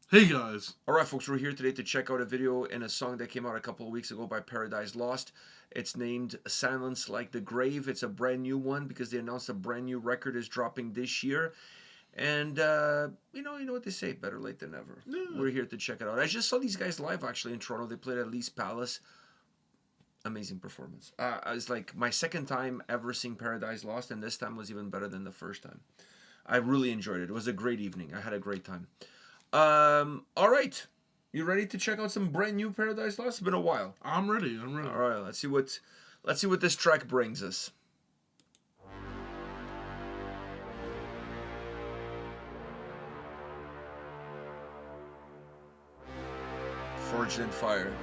Hey guys. Alright folks, we're here today to check out a video and a song that came out a couple of weeks ago by Paradise Lost. It's named Silence Like the Grave. It's a brand new one because they announced a brand new record is dropping this year. And you know what they say, better late than never. Yeah. We're here to check it out. I just saw these guys live actually in Toronto. They played at Lee's Palace. Amazing performance. It's like my second time ever seeing Paradise Lost, and this time was even better than the first time. I really enjoyed it. It was a great evening. I had a great time. All right. You ready to check out some brand new Paradise Lost? It's been a while. I'm ready. I'm ready. All right, let's see what this track brings us. Forged in Fire.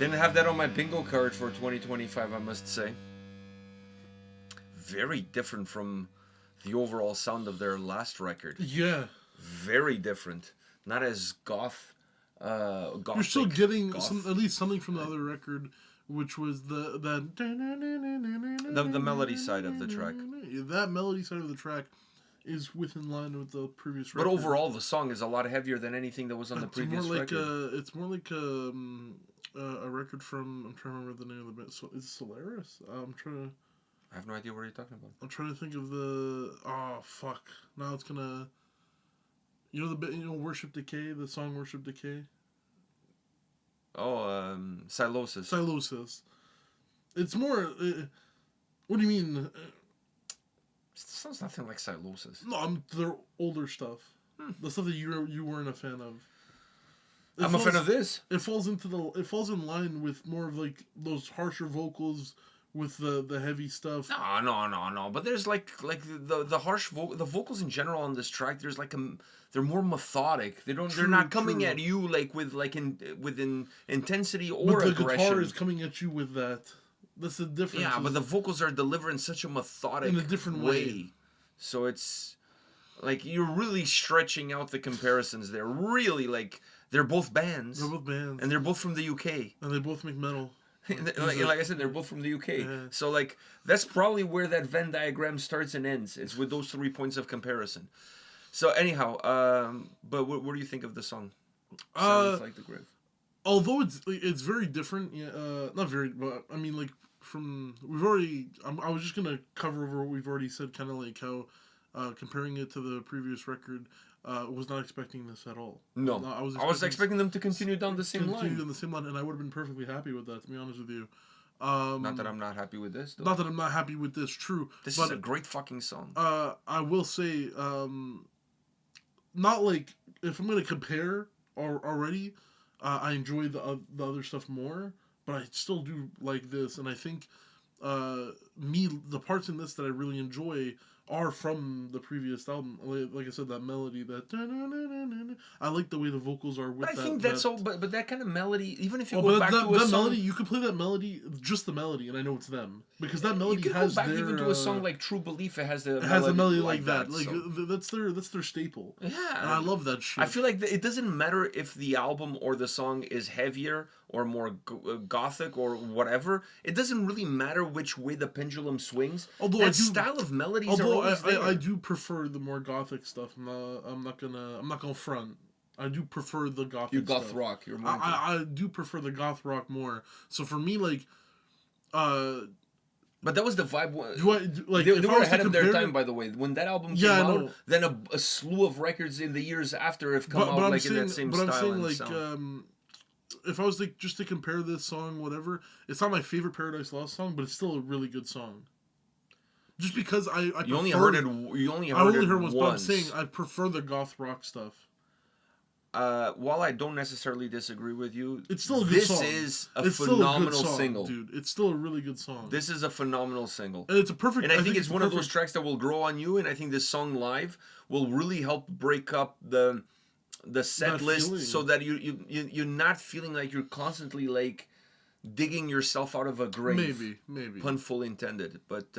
Didn't have that on my bingo card for 2025, I must say. Very different from the overall sound of their last record. Yeah. Very different. Not as gothic. You're still getting goth. at least something from the other record, which was the melody side of the track. That melody side of the track is within line with the previous record. But overall, the song is a lot heavier than anything that was on the previous record. It's more like a record from, I'm trying to remember the name of the band. Is it Solaris? I have no idea what you're talking about. I'm trying to think of the... Oh, fuck. Now it's gonna... Worship Decay? The song Worship Decay? Oh, Silosis. Silosis. It's more... what do you mean? It sounds nothing like Silosis. No, their older stuff. The stuff that you weren't a fan of. I'm a fan of this. It falls in line with more of like those harsher vocals with the heavy stuff. No. But there's like the harsh the vocals in general on this track. There's like they're more methodic. They're not coming at you like with intensity or but the aggression. guitar is coming at you with that. That's the difference. Yeah, but the vocals are delivered in such a methodic, in a different way. So it's like you're really stretching out the comparisons. They're really like they're both bands. They're both bands, and they're both from the UK. And they both make metal. like I said, they're both from the UK. Yeah. So like that's probably where that Venn diagram starts and ends. It's with those 3 points of comparison. So anyhow, but what do you think of the song? Sounds like the Grave. Although it's very different, not very, but I mean like I was just gonna cover over what we've already said, kind of like how comparing it to the previous record. Was not expecting this at all. No, I was expecting them to continue down the same line. And I would have been perfectly happy with that, to be honest with you. Not that I'm not happy with this, though. Not that I'm not happy with this, true. This is a great fucking song. I will say, not like, if I'm going to compare already, I enjoy the other stuff more, but I still do like this, and I think the parts in this that I really enjoy are from the previous album. Like I said, that melody, I like the way the vocals are with that. I think that's all, but that kind of melody, even if you go back to a song... melody, you could play that melody, just the melody, and I know it's them. Because that melody has their... You could go back even to a song like True Belief, it has a melody like that. Like, that's their staple. Yeah. And I love that shit. I feel like it doesn't matter if the album or the song is heavier or more gothic or whatever. It doesn't really matter which way the pendulum swings. Although style of melodies are always there. I do prefer the more gothic stuff. I'm not gonna front. I do prefer the gothic. You goth rock. You're more. I do prefer the goth rock more. So for me, like, but that was the vibe. They were ahead of their time, by the way. When that album came out, then a slew of records in the years after have come out like in that same style. But I'm saying like. If I was just to compare this song, whatever, it's not my favorite Paradise Lost song, but it's still a really good song. Just because I only heard it once. But I'm saying I prefer the goth rock stuff. While I don't necessarily disagree with you, it's still a good song. This is a phenomenal single, dude. It's still a really good song. This is a phenomenal single, and it's a perfect. And I think it's one of those tracks that will grow on you. And I think this song live will really help break up the set list, so that you're not feeling like you're constantly like digging yourself out of a grave. Maybe pun fully intended. But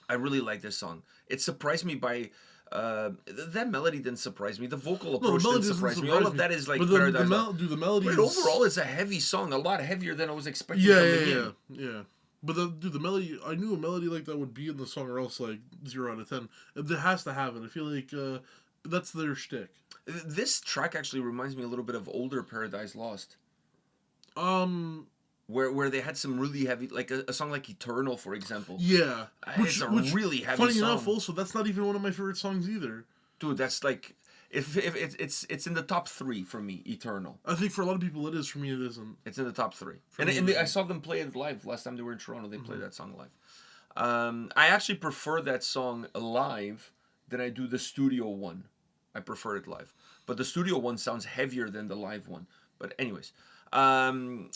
I really like this song. It surprised me by that melody didn't surprise me. The vocal approach didn't surprise me. All of that is like Paradise Lost. The melody. But overall, it's a heavy song. A lot heavier than I was expecting. Yeah. But the melody, I knew a melody like that would be in the song, or else like 0 out of 10. It has to have it. I feel like that's their shtick. This track actually reminds me a little bit of older Paradise Lost. Where they had some really heavy, like a song like Eternal, for example. Yeah. It's a really heavy song. Funny enough, also, that's not even one of my favorite songs either. Dude, that's like, if it's in the top 3 for me, Eternal. I think for a lot of people it is, for me it isn't. It's in the top 3. And I saw them play it live. Last time they were in Toronto, they played that song live. I actually prefer that song live than I do the studio one. I prefer it live. But the studio one sounds heavier than the live one. But anyways, I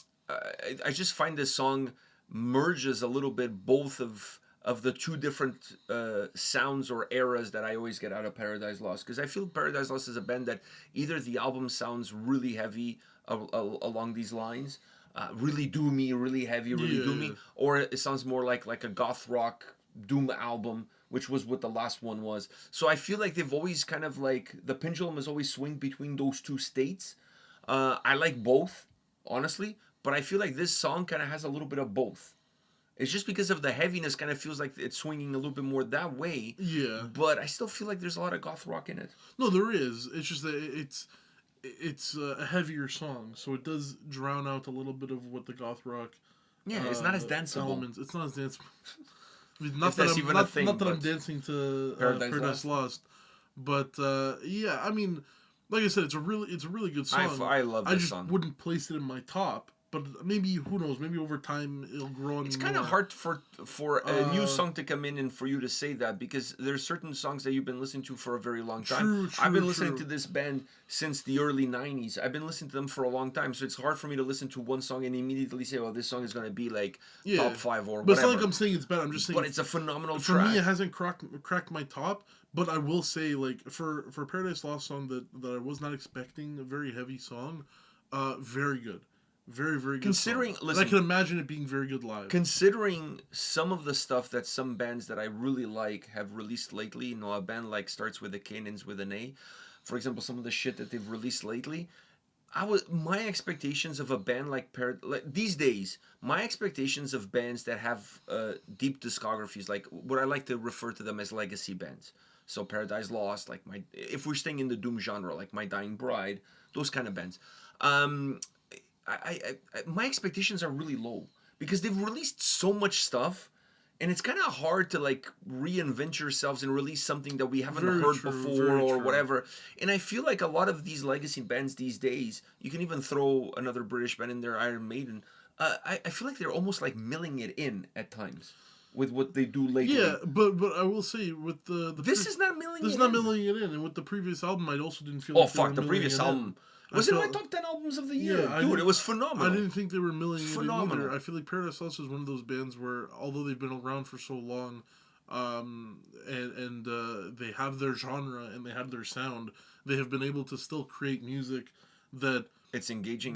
just find this song merges a little bit both of the two different sounds or eras that I always get out of Paradise Lost. Because I feel Paradise Lost is a band that either the album sounds really heavy along these lines, really doomy, really heavy, really Yeah, doomy, yeah. or it sounds more like a goth rock doom album, which was what the last one was. So I feel like they've always kind of like the pendulum has always swung between those two states. I like both, honestly, but I feel like this song kind of has a little bit of both. It's just because of the heaviness, kind of feels like it's swinging a little bit more that way. Yeah. But I still feel like there's a lot of goth rock in it. No, there is. It's just that it's a heavier song, so it does drown out a little bit of what the goth rock Yeah, it's not as danceable. elements. It's not as danceable. I mean, If that's even a thing, not that I'm but dancing to Paradise Lost, but yeah, I mean, like I said, it's a really good song. I love this I just song. wouldn't place it in my top, but maybe who knows? Maybe over time it'll grow. It's kind of hard for a new song to come in and for you to say that, because there's certain songs that you've been listening to for a very long time. I've been listening to this band since the early 90s. I've been listening to them for a long time, so it's hard for me to listen to one song and immediately say, well, this song is going to be like top 5 or whatever. But it's not like I'm saying it's bad. I'm just saying, but it's a phenomenal for track. me, it hasn't cracked my top. But I will say, like, for Paradise Lost song that I was not expecting, a very heavy song, very good. Very, very good. Considering, song. listen, and I can imagine it being very good live. Considering some of the stuff that some bands that I really like have released lately, you know, a band like starts with a K and ends with an A, for example, some of the shit that they've released lately, my expectations of a band like these days, my expectations of bands that have deep discographies, like what I like to refer to them as legacy bands. So Paradise Lost, like if we're staying in the doom genre, like My Dying Bride, those kind of bands. My expectations are really low because they've released so much stuff, and it's kind of hard to like reinvent yourselves and release something that we haven't heard before or whatever. And I feel like a lot of these legacy bands these days, you can even throw another British band in there, Iron Maiden. I feel like they're almost like milling it in at times with what they do lately. Yeah, but I will say with this is not milling. This is not milling it in, and with the previous album, I also didn't feel. Oh like fuck! The previous album. Was it my top 10 albums of the year? Yeah, dude, it was phenomenal. I didn't think they were milling it in either. I feel like Paradise Lost is one of those bands where, although they've been around for so long, and they have their genre and they have their sound, they have been able to still create music that it's engaging,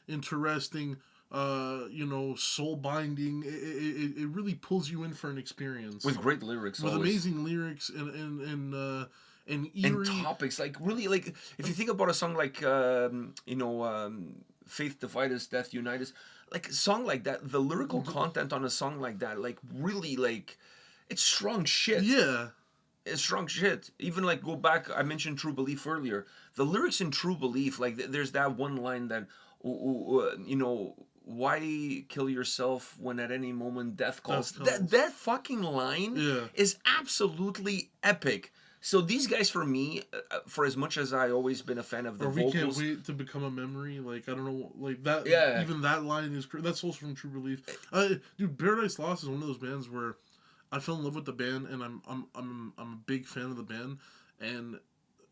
interesting. You know, soul binding. It really pulls you in for an experience with great lyrics, with amazing lyrics and eerie. And topics, like really, like if you think about a song like Faith Divide Us, Death Unite Us, like a song like that, the lyrical content on a song like that, like really, like it's strong shit. Yeah, it's strong shit. Even like go back, I mentioned True Belief earlier. The lyrics in True Belief, like there's that one line that why kill yourself when at any moment death calls. That fucking line is absolutely epic. So these guys, for me, for as much as I always been a fan of the vocals, we can't wait to become a memory. Like I don't know, like that. Yeah. Even that line is that's also from True Belief. Dude, Paradise Lost is one of those bands where I fell in love with the band, and I'm a big fan of the band, and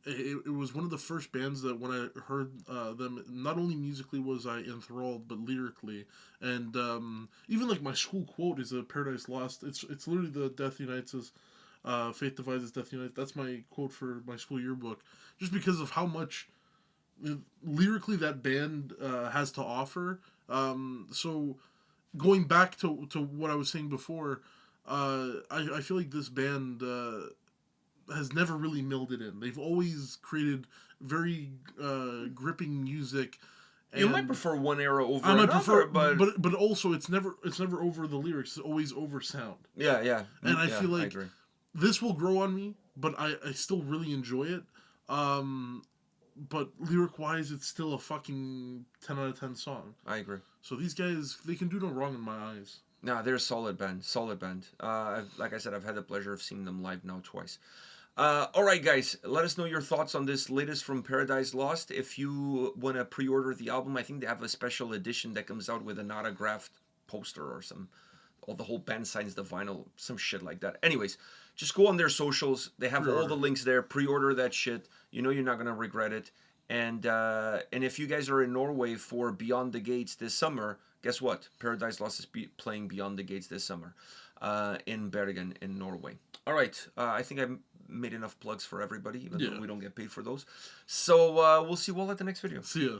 it was one of the first bands that when I heard them, not only musically was I enthralled, but lyrically, and even like my school quote is a Paradise Lost. It's literally the Death Unites Us. Faith Divides Us, Death Unites. That's my quote for my school yearbook. Just because of how much lyrically that band has to offer. So going back to what I was saying before, I feel like this band has never really milled it in. They've always created very gripping music. You might prefer one era over another, but also it's never over the lyrics. It's always over sound. Yeah. And I feel like this will grow on me, but I still really enjoy it. But lyric-wise, it's still a fucking 10 out of 10 song. I agree. So these guys, they can do no wrong in my eyes. No, they're a solid band. Like I said, I've had the pleasure of seeing them live now twice. All right, guys, let us know your thoughts on this latest from Paradise Lost. If you want to pre-order the album, I think they have a special edition that comes out with an autographed poster or the whole band signs the vinyl, some shit like that. Anyways, just go on their socials. They have all the links there. Pre-order that shit. You know you're not going to regret it. And if you guys are in Norway for Beyond the Gates this summer, guess what? Paradise Lost is playing Beyond the Gates this summer in Bergen in Norway. All right. I think I made enough plugs for everybody, even though we don't get paid for those. So we'll see you all at the next video. See ya.